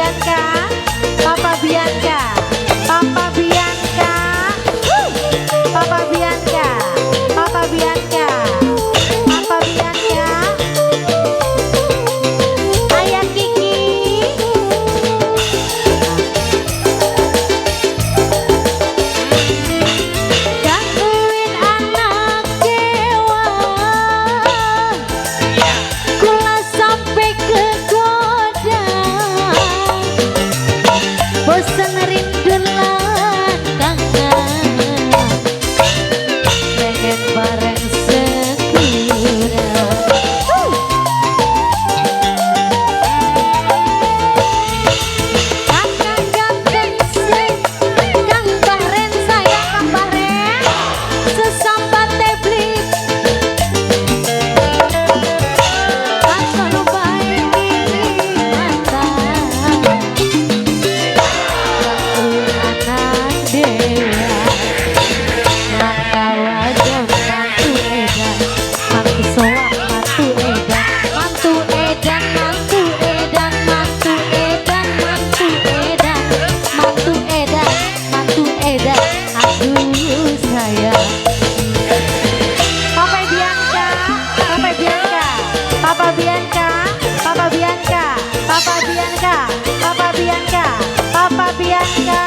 Bianca, Papa Bianca, Papa Bianca, Papa Bianca, Papa Bianca, Papa Bianca, Ayah Kiki, gangguin anak dewa, kula sampai kegoda, bosan rindu lan kangen, pengen bareng segera. Kakak ganteng sing Kang Bahren, saya Kang Bahren, sesambat teblik langsung baik mata, gangguin anak dewa, maka wajah mantu edan, mantu soak mantu edan, mantu edan, mantu edan, mantu edan, mantu edan, mantu edan, mantu edan, aduh sayang. Papa Bianca, Papa Bianca, Papa Bianca, Papa Bianca, Papa Bianca, Papa Bianca, Papa Bianca.